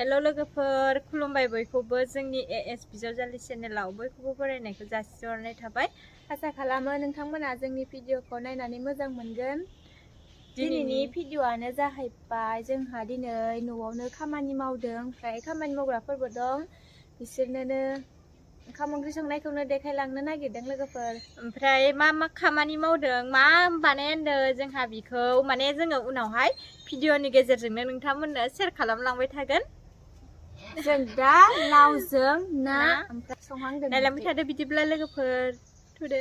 हेल' लोगोफोर खुलुमबाय बयखौबो जोंनि एएस बिजावजालि चेनेलाव बयखौबो बरायनायखौ जासिहरनाय थाबाय। आसा खालामो नोंथांमोना जोंनि भिडिअखौ नायनानै मोजां मोनगोन। दिनैनि भिडिअआनो जाहैबाय जोंहा दिनै न'आवनो खामानि मावदों, ओमफ्राय खामानि मावग्राफोरबो दं, बिसोरनोनो ओंखाम ओंख्रि संनायखौनो देखायलांनो नागिरदों लोगोफोर। ओमफ्राय मा मा खामानि मावदों, मा बानायदों जोंहा बेखौ माने जोङो उनावहाय भिडिअनि गेजेरजोंनो नोंथांमोननो शेयार खालामलांबाय थागोन। जों दा लावजों ना ओमफ्राय संहांदों। नायलांबाय थादो बिदिब्ला लोगोफोर, थुदो।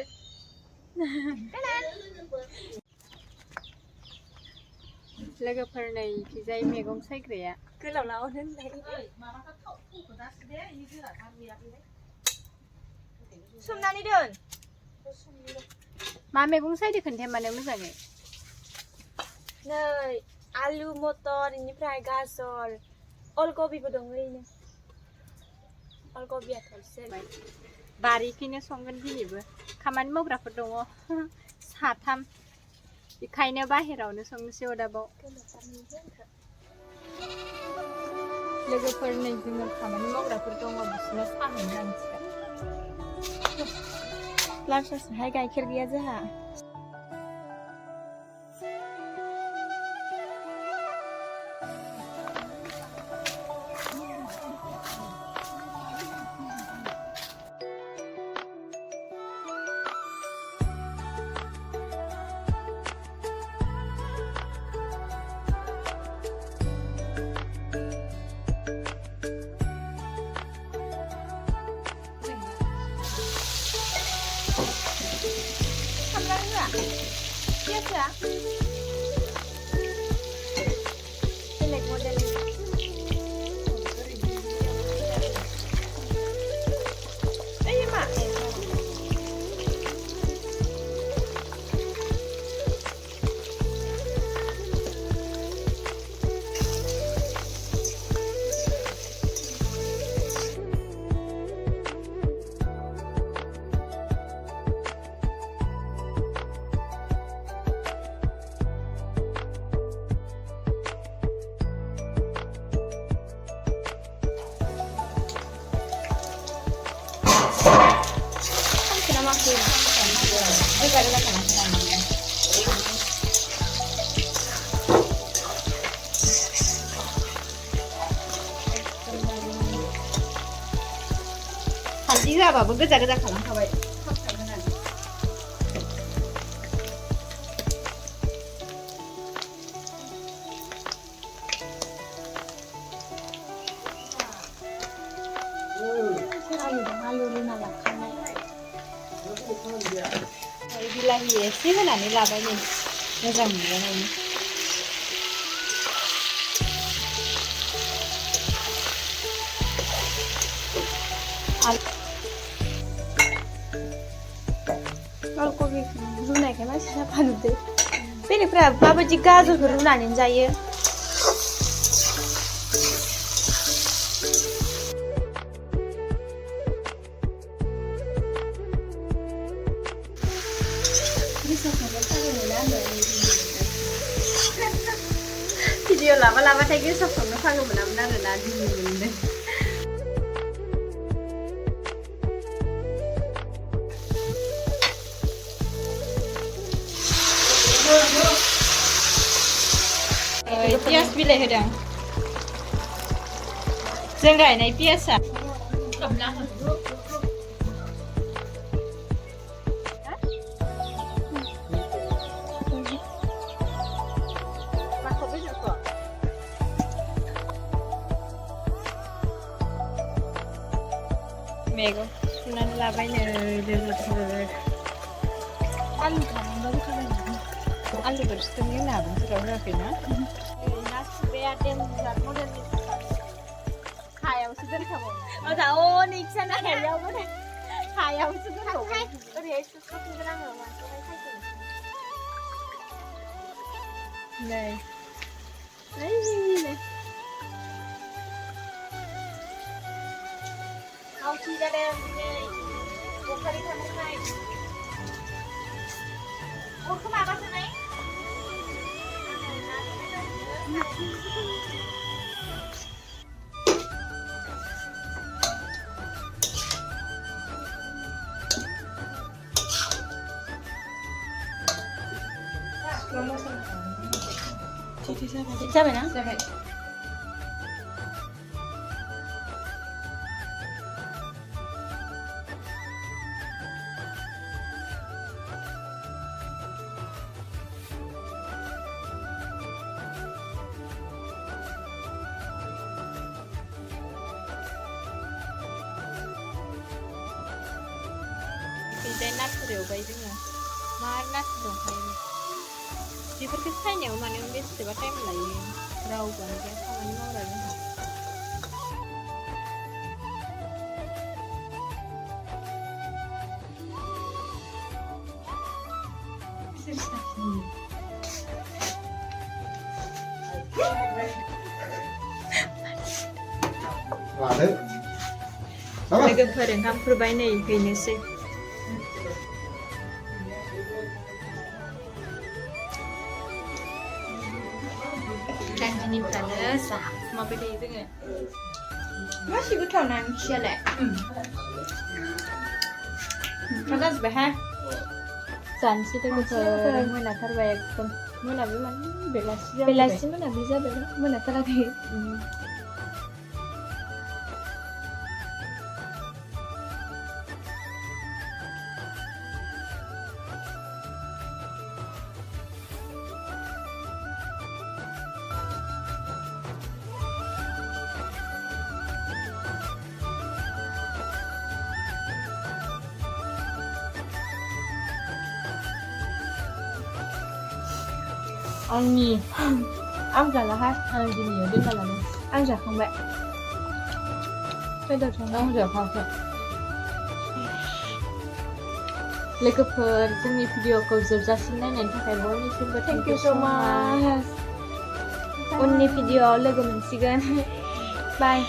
लोगोफोर नै खिजाय मैगं सायग्राया गोलाव लाव होनलाय सोमनानै दोन। मा मैगं सायदो खोन्थाया मानो मोजाङै। नै आलु मटर इनिफ्राय गाजर अलकबिबो दं ओरैनो। अलकबिया थरसे बारिखैनो संगोन दिनैबो। खामानि मावग्राफोर दङ 3 बेखायनो बाहेरावनो संनोसै अरदाबाव। लोगोफोर नै जोङो खामानि मावग्राफोर दङ, बिसोरनो साहा हैनो लांसिगोन। लाल साहाय गाइखेर गैया जोंहा। Biasa. Jelek modelnya. Ayo mak. Haji hoआबाबो गोजा खालामखाबाय। आलु रुना लाखानाय। बिलाहि एसे होनानै लाबाय नै मोजां मोनजानायनि। अलकबि रुनायखाय मानसि साफा नुदो। बेलेगफ्रा माबायदि गाजरखौ रुनानै जायो। भिडिअ लाबाथाय गेसाव संनो फागो मोनामोन आरोना दिनै मोनदों। पियास बिलाइ होदों जों गायनाय पियासा। मैगं सुनानै लाबाय नै लोगोफोर। आलुफोर सुथोरनि होनो हागोन जेराव होआखैना। ना सुग्राया देन्जार मडेलनि हायावसो दोनखाबाय। हायावसो दोनखाबाय। ओरैहाय सुस्रफिनगोन आङो मानसियाहाय खायफोर। नै आवथि जादों दिनै बखालि थांनाय। अरखौ माबासोनाय। जाबायना जाबाय बिदाय नाथुर एवबाय जोङो मा नाथुर दंखायो बेफोरखौ सायनायाव माने बेसेबा टाइम लायो रावबोआनो गैया खामानि मावग्रा जोंहा लादो लोगोफोर ओंखाम खुरबाय नै हैनोसै सानजिनिफ्रानो जाखुमाबाय थायो जोङो मासि गोथाव ना ओंख्रियालाय जाजोब्बायहाय जानोसै लोगोफोर मोनाथारबाय एकदम मोनाबो माने बेलासि मोनाबिलि जाबाय मोनाथाराखै आंनि आं जालाहाय आं दिनैयाव दोनना लानो आं जाखांबाय बेदर संनो आं जाखांबाय लोगोफोर जोंनि भिडिअखौ जोबजासिम नायनायनि थाखाय बयनिसिमबो थेंक इउ स' माच उननि भिडिअआव लोगो मोनसिगोन बाय